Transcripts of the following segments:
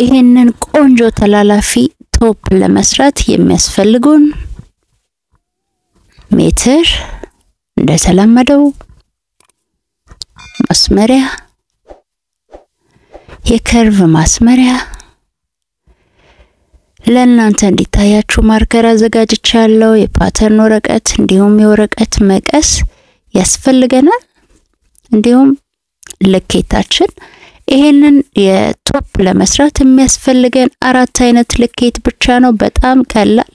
ይሄንን ቆንጆ ተላላፊ ቶፕ ለመስራት የሚያስፈልጉን ሜትር እንደተለመደው ማስመሪያ የከርቭ ማስመሪያ ለእናንተ እንዲታያችሁ ማርከር አዘጋጅቻለሁ የፓተርን ወረቀት እንዲሁም የወረቀት መቀስ ያስፈልገናል እንዲሁም ልኬታችን ይሄንን የቶፕ ለመስራት የሚያስፈልገን አራት አይነት ልኬት ብቻ ነው በጣም ቀላል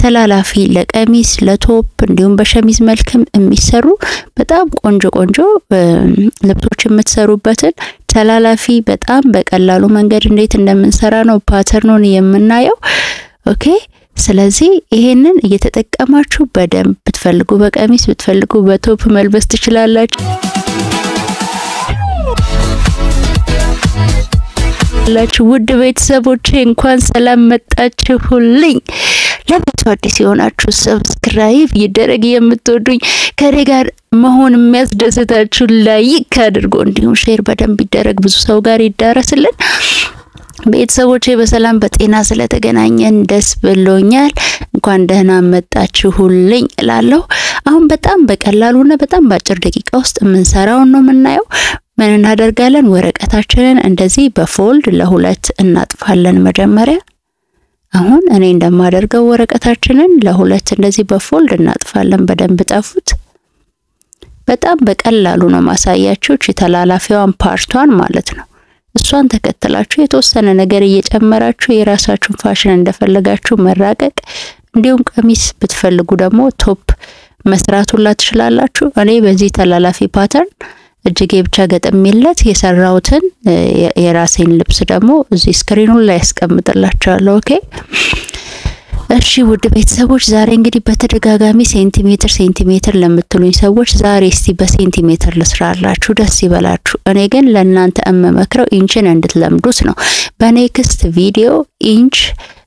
ተላላፊ ለቀሚስ ለቶፕ እንዲሁም በሸሚዝ መልክም የሚሰሩ በጣም ቆንጆ ልብሶች የምትሰሩበትን ተላላፊ በጣም በቀላሉ መንገድ እንዴት እንደምንሰራ ነው ፓተርኑን የምናየው ኦኬ ስለዚህ ይሄንን እየተጠቀማችሁ በደንብ ብትፈልጉ በቀሚስ ብትፈልጉ በቶፕ መልበስ ትችላላችሁ ውድ ቤተሰቦቼ እንኳን ሰላም መጣችሁልኝ ለቤቱ አዲስ የሆናችሁ ሰብስክራይብ ይደረግ የምትወዱኝ ከኔ ጋር መሆን የሚያስደስታችሁ ላይክ አድርጉ እንዲሁም ሼር በደንብ ይደረግ ብዙ ሰው ጋር ይዳረስልን ቤተሰቦቼ በሰላም በጤና ስለተገናኘን ደስ ብሎኛል እንኳን ደህና መጣችሁልኝ እላለሁ አሁን በጣም በቀላሉና በጣም ባጭር ደቂቃ ውስጥ የምንሰራው ነው የምናየው ምን እናደርጋለን ወረቀታችንን እንደዚህ በፎልድ ለሁለት እናጥፋለን መጀመሪያ አሁን እኔ እንደማደርገው ወረቀታችንን ለሁለት እንደዚህ በፎልድ እናጥፋለን በደንብ ጣፉት በጣም በቀላሉ ነው ማሳያችሁ እቺ ተላላፊዋን ፓርቷን ማለት ነው እሷን ተከተላችሁ የተወሰነ ነገር እየጨመራችሁ የራሳችሁን ፋሽን እንደፈለጋችሁ መራቀቅ እንዲሁም ቀሚስ ብትፈልጉ ደግሞ ቶፕ መስራቱላ ትችላላችሁ እኔ በዚህ ተላላፊ ፓተርን እጅጌ ብቻ ገጠምለት የሰራውትን የራሴን ልብስ ደግሞ እዚህ ስክሪኑ ላይ ያስቀምጥላችኋለሁ ኦኬ እሺ ውድ ቤተሰቦች ዛሬ እንግዲህ በተደጋጋሚ ሴንቲሜትር ለምትሉኝ ሰዎች ዛሬ እስቲ በሴንቲሜትር ልስራላችሁ ደስ ይበላችሁ እኔ ግን ለእናንተ እመመክረው ኢንችን እንድትለምዱት ነው በኔክስት ቪዲዮ ኢንች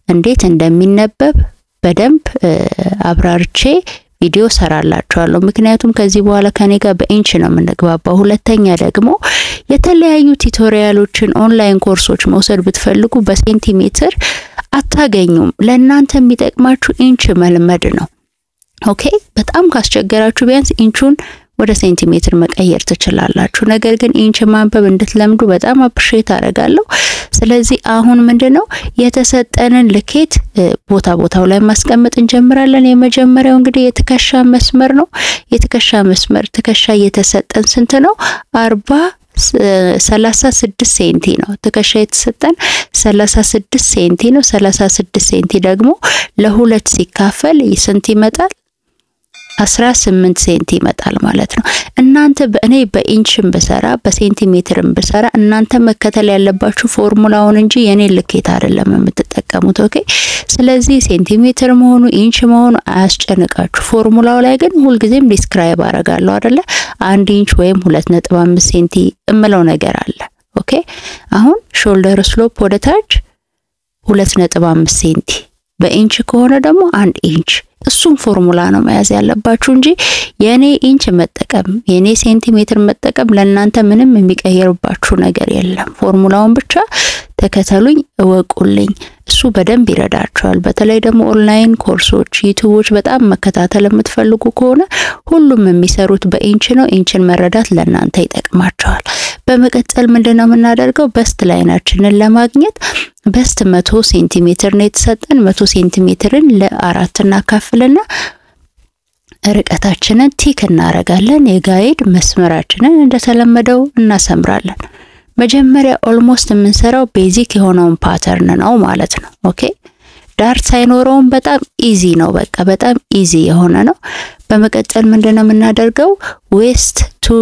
እንዴት እንደሚነበብ በደንብ አብራርቼ ቪዲዮ ሰራላችኋለሁ ምክንያቱም ከዚህ በኋላ ከኔ ጋር በኢንች ነው የምንግባባው ሁለተኛ ደግሞ የተለያዩ ቱቶሪያሎችን ኦንላይን ኮርሶች መውሰድ ብትፈልጉ በሴንቲሜትር አታገኙም ለእናንተ የሚጠቅማችሁ ኢንች መልመድ ነው ኦኬ በጣም ካስቸገራችሁ ቢያንስ ኢንቹን ወደ ሴንቲሜትር መቀየር ትችላላችሁ ነገር ግን ኢንች ማንበብ እንድትለምዱ በጣም አፕሪሺየት አደርጋለሁ ስለዚህ አሁን ምንድነው የተሰጠንን ልኬት ቦታው ላይ ማስቀመጥ እንጀምራለን የመጀመሪያው እንግዲህ የትከሻ መስመር ነው የትከሻ መስመር ትከሻ የተሰጠን ስንት ነው 36 ሴንቲ ነው ትከሻ የተሰጠን 36 ሴንቲ ነው 36 ሴንቲ ደግሞ ለሁለት ሲካፈል ስንት ይመጣል 18 ሴንቲ ይመጣል ማለት ነው እናንተ በእኔ በኢንችም በሰራ በሴንቲሜትርም በሰራ እናንተ መከተል ያለባችሁ ፎርሙላውን እንጂ የኔ ልኬት አይደለም የምትጠቀሙት ኦኬ ስለዚህ ሴንቲሜትር መሆኑ ኢንች መሆኑ አያስጨንቃችሁ ፎርሙላው ላይ ግን ሁሉ ጊዜም ዲስክራይብ አደርጋለሁ አይደለ 1 ኢንች ወይም 2.5 ሴንቲ እምለው ነገር አለ ኦኬ አሁን ሾልደር ስሎፕ ወደ ታች 2.5 ሴንቲ በኢንች ከሆነ ደግሞ 1 ኢንች እሱም ፎርሙላ ነው መያዝ ያለባችሁ እንጂ የኔ ኢንች መጠቀም የኔ ሴንቲሜትር መጠቀም ለእናንተ ምንም የሚቀየርባችሁ ነገር የለም ፎርሙላውን ብቻ ተከተሉኝ እወቁልኝ እሱ በደንብ ይረዳችኋል በተለይ ደግሞ ኦንላይን ኮርሶች ዩቲዩቦች በጣም መከታተል የምትፈልጉ ከሆነ ሁሉም የሚሰሩት በኢንች ነው ኢንችን መረዳት ለእናንተ ይጠቅማችኋል በመቀጠል ምንድነው የምናደርገው በስት ላይናችንን ለማግኘት በስት 100 ሴንቲሜትር ነው የተሰጠን 100 ሴንቲሜትርን ለአራት እናካፍልና ርቀታችንን ቲክ እናረጋለን የጋይድ መስመራችንን እንደተለመደው እናሰምራለን መጀመሪያ ኦልሞስት የምንሰራው ቤዚክ የሆነውን ፓተርን ነው ማለት ነው ኦኬ ዳርት ሳይኖረውም በጣም ኢዚ ነው በቃ በጣም ኢዚ የሆነ ነው በመቀጠል ምንድነው የምናደርገው ዌስት ቱ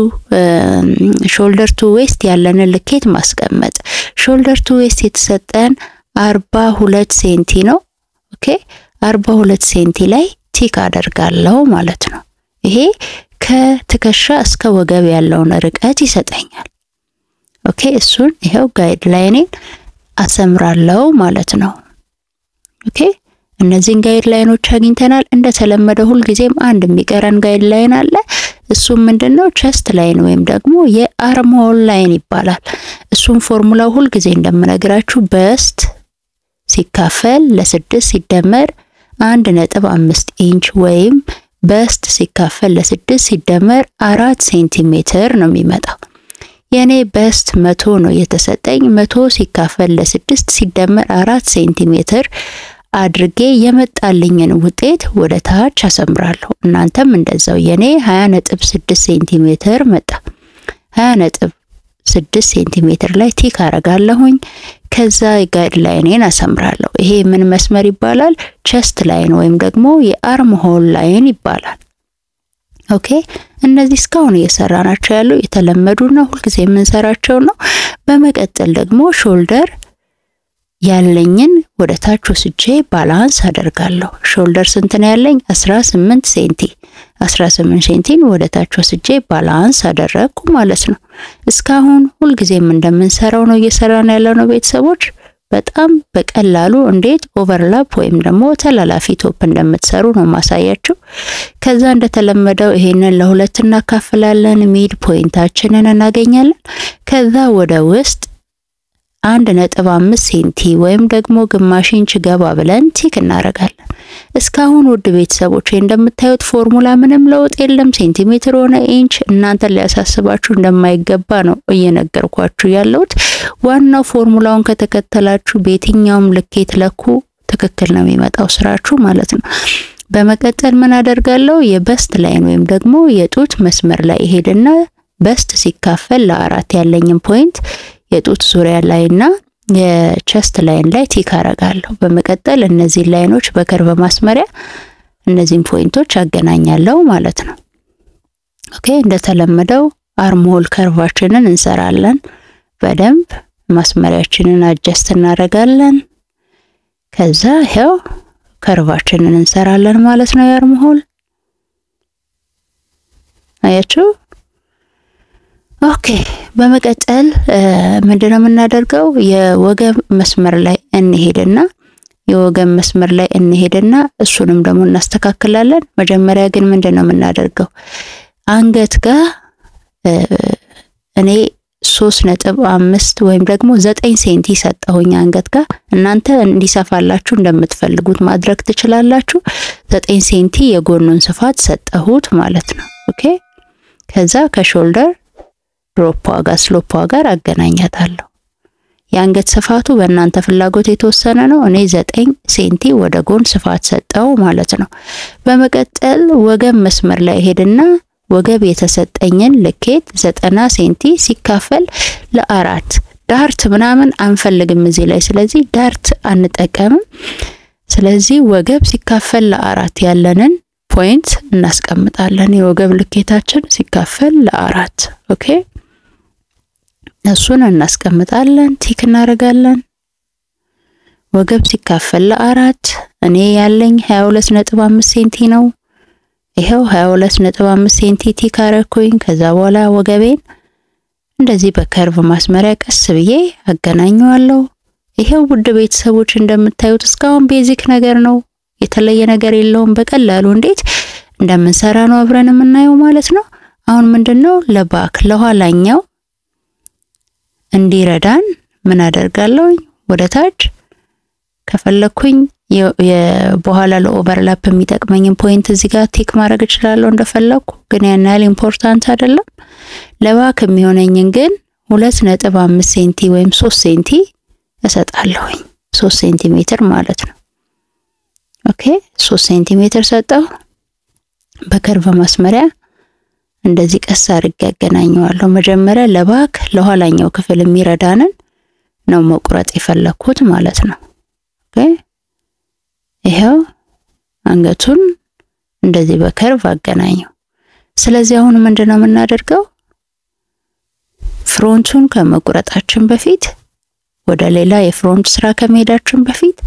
ሾልደር ቱ ዌስት ያለን ልኬት ማስቀመጥ ሾልደር ቱ ዌስት የተሰጠን 42 ሴንቲ ነው ኦኬ 42 ሴንቲ ላይ ቲክ አደርጋለሁ ማለት ነው ይሄ ከትከሻ እስከ ወገብ ያለውን ርቀት ይሰጠኛል ኦኬ እሱን ይሄው ጋይድ ላይኔን አሰምራለሁ ማለት ነው ኦኬ እነዚህን ጋይድ ላይኖች አግኝተናል እንደተለመደ ሁሉ ጊዜም አንድ የሚቀረን ጋይድ ላይን አለ እሱም ምንድነው ቸስት ላይን ወይም ደግሞ የአርም ሆል ላይን ይባላል። እሱም ፎርሙላው ሁሉ ጊዜ እንደምነግራችሁ በስት ሲካፈል ለ6 ሲደመር 1.5 ኢንች ወይም በስት ሲካፈል ለ6 ሲደመር 4 ሴንቲሜትር ነው የሚመጣው። የኔ በስት 100 ነው የተሰጠኝ። 100 ሲካፈል ለ6 ሲደመር 4 ሴንቲሜትር አድርጌ የመጣልኝን ውጤት ወደ ታች አሰምራለሁ። እናንተም እንደዛው የኔ 20.6 ሴንቲሜትር መጣ። 20.6 ሴንቲሜትር ላይ ቲክ አረጋለሁኝ። ከዛ ጋይድ ላይኔን አሰምራለሁ። ይሄ ምን መስመር ይባላል? ቸስት ላይን ወይም ደግሞ የአርም ሆል ላይን ይባላል። ኦኬ እነዚህ እስካሁን እየሰራናቸው ያሉ የተለመዱና ሁልጊዜ የምንሰራቸው ነው። በመቀጠል ደግሞ ሾልደር ያለኝን ወደ ታች ወስጄ ባላንስ አደርጋለሁ። ሾልደር ስንት ነው ያለኝ? 18 ሴንቲ 18 ሴንቲን ወደ ታች ወስጄ ባላንስ አደረግኩ ማለት ነው። እስካሁን ሁልጊዜም እንደምንሰራው ነው እየሰራን ያለው ነው ቤተሰቦች። በጣም በቀላሉ እንዴት ኦቨርላፕ ወይም ደግሞ ተላላፊ ቶፕ እንደምትሰሩ ነው ማሳያችሁ። ከዛ እንደተለመደው ይሄንን ለሁለት እናካፍላለን። ሚድ ፖይንታችንን እናገኛለን። ከዛ ወደ ውስጥ 1.5 ሴንቲ ወይም ደግሞ ግማሽ ኢንች ገባ ብለን ቲክ እናረጋለን። እስካሁን ውድ ቤተሰቦች እንደምታዩት ፎርሙላ ምንም ለውጥ የለም። ሴንቲሜትር ሆነ ኢንች እናንተ ሊያሳስባችሁ እንደማይገባ ነው እየነገርኳችሁ ያለሁት። ዋናው ፎርሙላውን ከተከተላችሁ በየትኛውም ልኬት ለኩ ትክክል ነው የሚመጣው ስራችሁ ማለት ነው። በመቀጠል ምን አደርጋለሁ? የበስት ላይን ወይም ደግሞ የጡት መስመር ላይ ሄድና በስት ሲካፈል ለ4 ያለኝን ፖይንት የጡት ዙሪያ ላይና የቸስት ላይን ላይ ቲክ አረጋለሁ። በመቀጠል እነዚህ ላይኖች በከርቭ ማስመሪያ እነዚህን ፖይንቶች አገናኛለሁ ማለት ነው። ኦኬ እንደተለመደው አርም ሆል ከርቫችንን እንሰራለን። በደንብ ማስመሪያችንን አጀስት እናደርጋለን። ከዛ ይሄው ከርቫችንን እንሰራለን ማለት ነው። የአርም ሆል አያችሁ። ኦኬ በመቀጠል ምንድነው የምናደርገው? የወገብ መስመር ላይ እንሄድና እሱንም ደግሞ እናስተካክላለን። መጀመሪያ ግን ምንድነው የምናደርገው? አንገት ጋር እኔ 3.5 ወይም ደግሞ 9 ሴንቲ ሰጠሁኝ አንገት ጋር። እናንተ እንዲሰፋላችሁ እንደምትፈልጉት ማድረግ ትችላላችሁ። 9 ሴንቲ የጎኑን ስፋት ሰጠሁት ማለት ነው። ኦኬ ከዛ ከሾልደር ድሮፕ ጋር ስሎፕ ጋር አገናኛታለሁ። የአንገት ስፋቱ በእናንተ ፍላጎት የተወሰነ ነው። እኔ 9 ሴንቲ ወደ ጎን ስፋት ሰጠው ማለት ነው። በመቀጠል ወገብ መስመር ላይ ሄድና ወገብ የተሰጠኝን ልኬት 90 ሴንቲ ሲካፈል ለ4 ዳርት ምናምን አንፈልግም እዚህ ላይ። ስለዚህ ዳርት አንጠቀምም። ስለዚህ ወገብ ሲካፈል ለ4 ያለንን ፖይንት እናስቀምጣለን። የወገብ ልኬታችን ሲካፈል ለ4 ኦኬ እሱን እናስቀምጣለን። ቲክ እናረጋለን። ወገብ ሲካፈል ለ4 እኔ ያለኝ 22.5 ሴንቲ ነው። ይሄው 22.5 ሴንቲ ቲክ አረኩኝ። ከዛ በኋላ ወገቤን እንደዚህ በከርቭ ማስመሪያ ቀስ ብዬ አገናኘዋለሁ። ይሄው ውድ ቤተሰቦች እንደምታዩት እስካሁን ቤዚክ ነገር ነው፣ የተለየ ነገር የለውም። በቀላሉ እንዴት እንደምንሰራ ነው አብረን የምናየው ማለት ነው። አሁን ምንድነው ለባክ ለኋላኛው እንዲረዳን ምን አደርጋለሁ? ወደ ታች ከፈለኩኝ የበኋላ ለኦቨርላፕ የሚጠቅመኝን ፖይንት እዚህ ጋር ቲክ ማድረግ እችላለሁ እንደፈለኩ፣ ግን ያን ያህል ኢምፖርታንት አይደለም። ለባክ የሚሆነኝን ግን 2.5 ሴንቲ ወይም 3 ሴንቲ እሰጣለሁኝ። 3 ሴንቲሜትር ማለት ነው። ኦኬ 3 ሴንቲሜትር ሰጠው። በከርቭ ማስመሪያ እንደዚህ ቀስ አድርጌ ያገናኘዋለሁ። መጀመሪያ ለባክ ለኋላኛው ክፍል የሚረዳንን ነው መቁረጥ የፈለኩት ማለት ነው። ኦኬ ይሄው አንገቱን እንደዚህ በከርቭ አገናኘው። ስለዚህ አሁን ምንድነው የምናደርገው? ፍሮንቱን ከመቁረጣችን በፊት ወደ ሌላ የፍሮንት ስራ ከመሄዳችን በፊት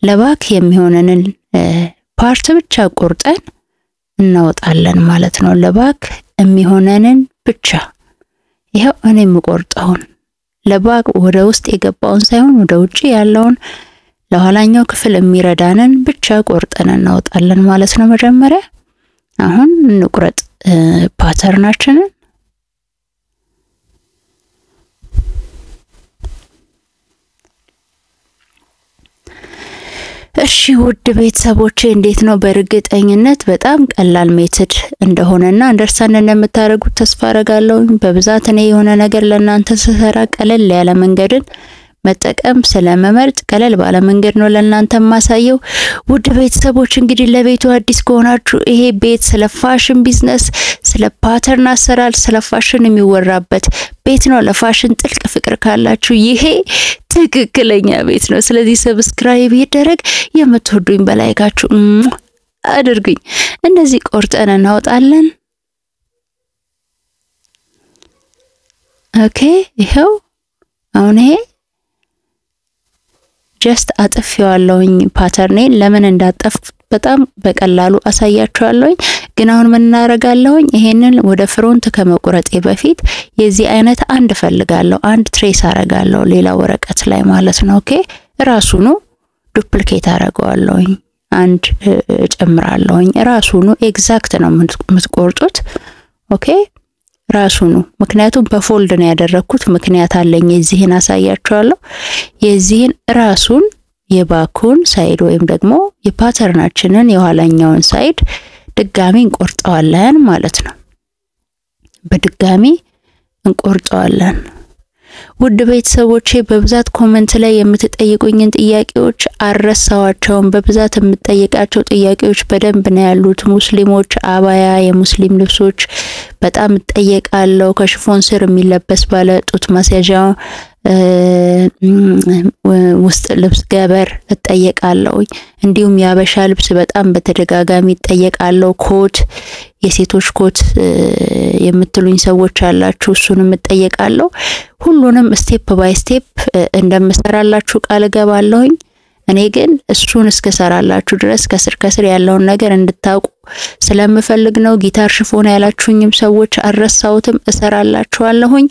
ለባክ የሚሆነንን ፓርት ብቻ ቆርጠን እናወጣለን ማለት ነው። ለባክ የሚሆነንን ብቻ ይሄው እኔ የምቆርጠውን ለባክ ወደ ውስጥ የገባውን ሳይሆን ወደ ውጪ ያለውን ለኋላኛው ክፍል የሚረዳንን ብቻ ቆርጠን እናወጣለን ማለት ነው። መጀመሪያ አሁን እንቁረጥ ፓተርናችንን እሺ ውድ ቤተሰቦቼ እንዴት ነው? በርግጠኝነት በጣም ቀላል ሜተድ እንደሆነና አንደርስታንድ እንደምታደርጉት ተስፋ አደርጋለሁ። በብዛት እኔ የሆነ ነገር ለእናንተ ስሰራ ቀለል ያለ መንገድን መጠቀም ስለመመርጥ ቀለል ባለ መንገድ ነው ለእናንተ ማሳየው። ውድ ቤተሰቦች እንግዲህ ለቤቱ አዲስ ከሆናችሁ ይሄ ቤት ስለ ፋሽን ቢዝነስ፣ ስለ ፓተርን አሰራር፣ ስለ ፋሽን የሚወራበት ቤት ነው። ለፋሽን ጥልቅ ፍቅር ካላችሁ ይሄ ትክክለኛ ቤት ነው። ስለዚህ ሰብስክራይብ ይደረግ። የምትወዱኝ በላይካችሁ አድርጉኝ። እንደዚህ ቆርጠን እናውጣለን። ኦኬ ይሄው አሁን ይሄ ጀስት አጥፍያለሁኝ ፓተርኔን። ለምን እንዳጠፍኩት በጣም በቀላሉ አሳያችኋለሁኝ። ግን አሁን ምን እናደርጋለሁኝ? ይሄንን ወደ ፍሮንት ከመቁረጤ በፊት የዚህ አይነት አንድ ፈልጋለሁ። አንድ ትሬስ አረጋለሁ ሌላ ወረቀት ላይ ማለት ነው። ኦኬ ራሱኑ ዱፕሊኬት አረጋለሁኝ። አንድ ጨምራለሁኝ። ራሱኑ ኤግዛክት ነው የምትቆርጡት። ኦኬ ራሱኑ ምክንያቱም በፎልድ ነው ያደረኩት። ምክንያት አለኝ። የዚህን አሳያችኋለሁ። የዚህን ራሱን የባኩን ሳይድ ወይም ደግሞ የፓተርናችንን የኋላኛውን ሳይድ ድጋሚ እንቆርጠዋለን ማለት ነው። በድጋሚ እንቆርጠዋለን። ውድ ቤተሰቦቼ በብዛት ኮሜንት ላይ የምትጠይቁኝን ጥያቄዎች አረሳዋቸውም። በብዛት የምትጠይቃቸው ጥያቄዎች በደንብ ነው ያሉት። ሙስሊሞች አባያ፣ የሙስሊም ልብሶች በጣም እጠየቃለሁ። ከሽፎን ስር የሚለበስ ባለ ጡት ማስያዣ ውስጥ ልብስ ገበር እጠየቃለሁ። እንዲሁም ያበሻ ልብስ በጣም በተደጋጋሚ እጠየቃለሁ። ኮት፣ የሴቶች ኮት የምትሉኝ ሰዎች አላችሁ። እሱንም እጠየቃለሁ። ሁሉንም ስቴፕ ባይ ስቴፕ እንደምሰራላችሁ ቃል ገባለሁኝ። እኔ ግን እሱን እስከሰራላችሁ ድረስ ከስር ያለውን ነገር እንድታውቁ ስለምፈልግ ነው። ጊታር ሽፎን ያላችሁኝም ሰዎች አረሳውትም እሰራላችኋለሁኝ።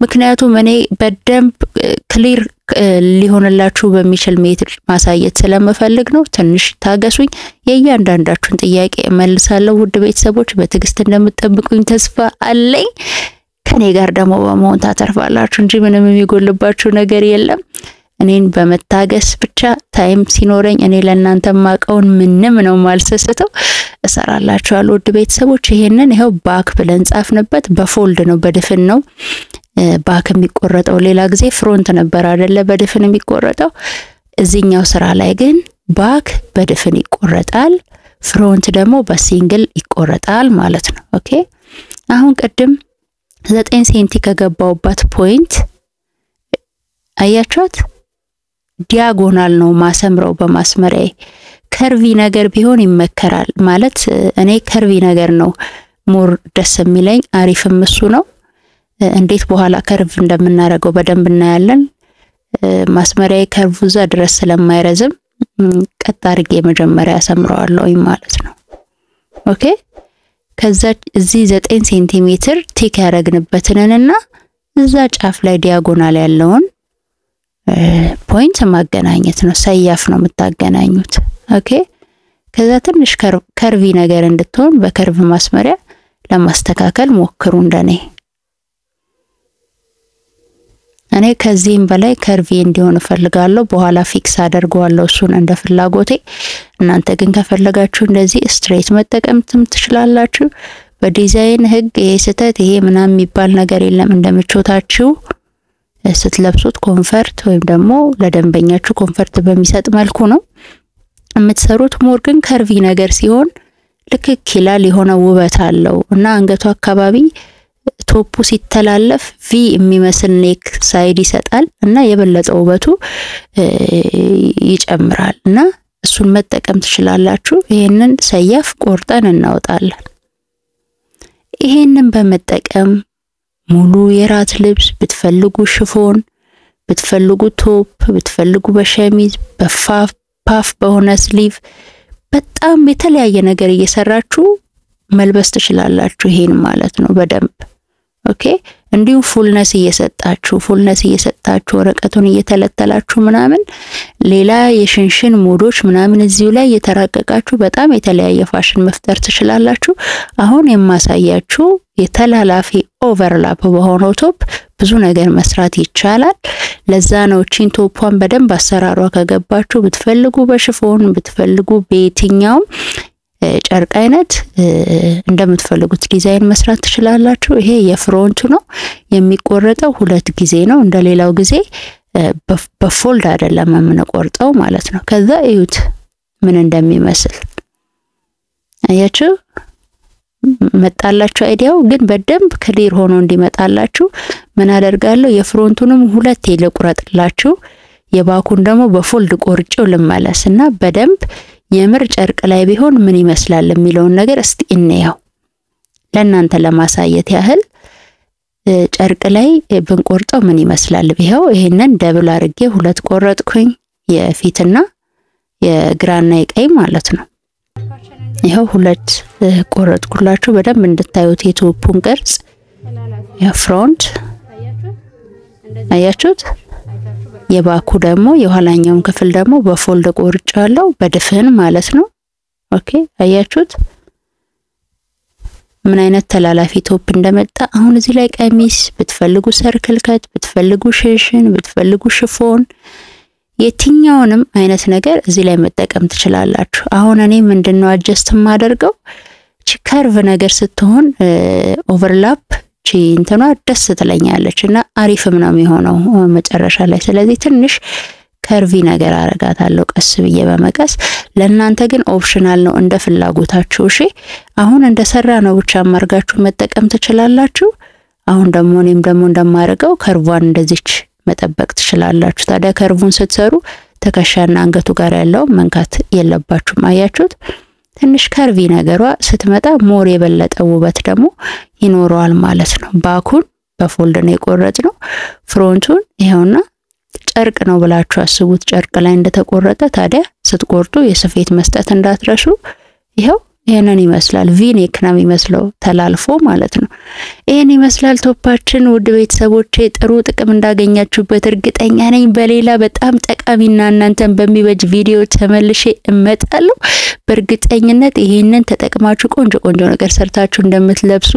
ምክንያቱም እኔ በደንብ ክሊር ሊሆንላችሁ በሚችል ሜትር ማሳየት ስለምፈልግ ነው። ትንሽ ታገሱኝ። የእያንዳንዳችሁን ጥያቄ እመልሳለሁ። ውድ ቤተሰቦች በትዕግስት እንደምትጠብቁኝ ተስፋ አለኝ። ከኔ ጋር ደግሞ በመሆን ታተርፋላችሁ እንጂ ምንም የሚጎልባችሁ ነገር የለም። እኔን በመታገስ ብቻ ታይም ሲኖረኝ እኔ ለእናንተ ማቀውን ምንም ነው ማልሰሰተው እሰራላችኋለሁ። ውድ ቤተሰቦች ይሄንን ይሄው ባክ ብለን ጻፍንበት። በፎልድ ነው በድፍን ነው ባክ የሚቆረጠው። ሌላ ጊዜ ፍሮንት ነበር አይደለ በድፍን የሚቆረጠው። እዚህኛው ስራ ላይ ግን ባክ በድፍን ይቆረጣል፣ ፍሮንት ደግሞ በሲንግል ይቆረጣል ማለት ነው። ኦኬ አሁን ቀደም 9 ሴንቲ ከገባውባት ፖይንት አያችኋት? ዲያጎናል ነው ማሰምረው በማስመሪያ። ከርቪ ነገር ቢሆን ይመከራል ማለት እኔ ከርቪ ነገር ነው ሞር ደስ የሚለኝ። አሪፍም እሱ ነው። እንዴት በኋላ ከርቭ እንደምናረገው በደንብ እናያለን። ማስመሪያ ከርቭ ዛ ድረስ ስለማይረዝም ቀጥ አድርጌ መጀመሪያ አሰምረዋለሁኝ ማለት ነው። ኦኬ ከዛ እዚህ 9 ሴንቲሜትር ቲክ ያረግንበትንና እዛ ጫፍ ላይ ዲያጎናል ያለውን ፖይንት ማገናኘት ነው። ሰያፍ ነው የምታገናኙት። ኦኬ ከዛ ትንሽ ከርቪ ነገር እንድትሆን በከርቭ ማስመሪያ ለማስተካከል ሞክሩ እንደኔ። እኔ ከዚህም በላይ ከርቪ እንዲሆን ፈልጋለሁ። በኋላ ፊክስ አደርገዋለሁ እሱን እንደ ፍላጎቴ። እናንተ ግን ከፈለጋችሁ እንደዚህ ስትሬት መጠቀም ትችላላችሁ። በዲዛይን ህግ ይሄ ስህተት ይሄ ምናምን የሚባል ነገር የለም። እንደምቾታችሁ ስትለብሱት ኮምፈርት ወይም ደግሞ ለደንበኛችሁ ኮምፈርት በሚሰጥ መልኩ ነው የምትሰሩት። ሞር ግን ከርቪ ነገር ሲሆን ልክ ኪላል የሆነ ውበት አለው እና አንገቱ አካባቢ ቶፑ ሲተላለፍ ቪ የሚመስል ኔክ ሳይድ ይሰጣል እና የበለጠ ውበቱ ይጨምራል እና እሱን መጠቀም ትችላላችሁ። ይሄንን ሰያፍ ቆርጠን እናወጣለን። ይሄንን በመጠቀም ሙሉ የራት ልብስ ብትፈልጉ ሽፎን፣ ብትፈልጉ ቶፕ፣ ብትፈልጉ በሸሚዝ በፓፍ በሆነ ስሊቭ በጣም የተለያየ ነገር እየሰራችሁ መልበስ ትችላላችሁ። ይሄን ማለት ነው በደንብ ኦኬ እንዲሁ ፉልነስ እየሰጣችሁ ወረቀቱን እየተለተላችሁ ምናምን ሌላ የሽንሽን ሞዶች ምናምን እዚሁ ላይ የተራቀቃችሁ በጣም የተለያየ ፋሽን መፍጠር ትችላላችሁ። አሁን የማሳያችሁ የተላላፊ ኦቨርላፕ በሆነው ቶፕ ብዙ ነገር መስራት ይቻላል። ለዛ ነው ቺን ቶፑን በደንብ አሰራሯ ከገባችሁ ብትፈልጉ በሽፎን ብትፈልጉ በየትኛው ጨርቅ አይነት እንደምትፈልጉት ዲዛይን መስራት ትችላላችሁ። ይሄ የፍሮንቱ ነው የሚቆረጠው 2 ጊዜ ነው። እንደሌላው ጊዜ በፎልድ አይደለም የምንቆርጠው ማለት ነው። ከዛ እዩት ምን እንደሚመስል አያችሁ። መጣላችሁ አይዲያው ግን በደንብ ክሊር ሆኖ እንዲመጣላችሁ ምን አደርጋለሁ የፍሮንቱንም 2 ልቁረጥላችሁ የባኩን ደግሞ በፎልድ ቆርጬው ልመለስና በደንብ የምር ጨርቅ ላይ ቢሆን ምን ይመስላል የሚለውን ነገር እስቲ እንየው ለእናንተ ለማሳየት ያህል ጨርቅ ላይ ብንቆርጠው ምን ይመስላል። ቢሄው ይሄንን ደብል አርጌ 2 ቆረጥኩኝ የፊትና የግራና የቀይ ማለት ነው። ይሄው 2 ቆረጥኩላችሁ በደንብ እንድታዩት የቶፑን ቅርጽ የፍሮንት አያችሁት። የባኩ ደግሞ የኋላኛውን ክፍል ደግሞ በፎልድ ቆርጫለሁ በድፍን ማለት ነው። ኦኬ አያችሁት ምን አይነት ተላላፊ ቶፕ እንደመጣ። አሁን እዚህ ላይ ቀሚስ ብትፈልጉ ሰርክል ከት ብትፈልጉ ሽንሽን ብትፈልጉ ሽፎን የትኛውንም አይነት ነገር እዚህ ላይ መጠቀም ትችላላችሁ። አሁን እኔ ምንድነው አጀስት ማደርገው ከርቭ ነገር ስትሆን ኦቨርላፕ እንትኗ ደስ ትለኛለችና አሪፍም ነው የሚሆነው መጨረሻ ላይ። ስለዚህ ትንሽ ከርቪ ነገር አረጋታለሁ ቀስ ብዬ በመቀስ። ለእናንተ ግን ኦፕሽናል ነው እንደ ፍላጎታችሁ። እሺ አሁን እንደሰራ ነው ብቻ ማርጋችሁ መጠቀም ትችላላችሁ። አሁን ደግሞ እኔም ደግሞ እንደማረጋው ከርቫን እንደዚች መጠበቅ ትችላላችሁ። ታዲያ ከርቡን ስትሰሩ ተከሻና አንገቱ ጋር ያለው መንካት የለባችሁም። አያችሁት ትንሽ ከርቪ ነገሯ ስትመጣ ሞር የበለጠ ውበት ደግሞ ይኖረዋል ማለት ነው። ባኩን በፎልድ ነው የቆረጥነው። ፍሮንቱን ይሄውና ጨርቅ ነው ብላችሁ አስቡት ጨርቅ ላይ እንደተቆረጠ። ታዲያ ስትቆርጡ የስፌት መስጠት እንዳትረሱ። ይሄው ይሄንን ይመስላል ቪኔክ ነው የሚመስለው ተላልፎ ማለት ነው። ይሄን ይመስላል ቶፓችን። ውድ ቤተሰቦቼ ጥሩ ጥቅም እንዳገኛችሁበት እርግጠኛ ነኝ። በሌላ በጣም ጠቃሚና እናንተን በሚበጅ ቪዲዮ ተመልሼ እመጣለሁ። በእርግጠኝነት ይሄንን ተጠቅማችሁ ቆንጆ ነገር ሰርታችሁ እንደምትለብሱ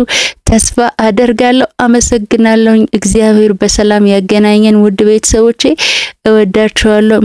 ተስፋ አደርጋለሁ። አመሰግናለሁ። እግዚአብሔር በሰላም ያገናኘን። ውድ ቤተሰቦቼ እወዳችኋለሁ።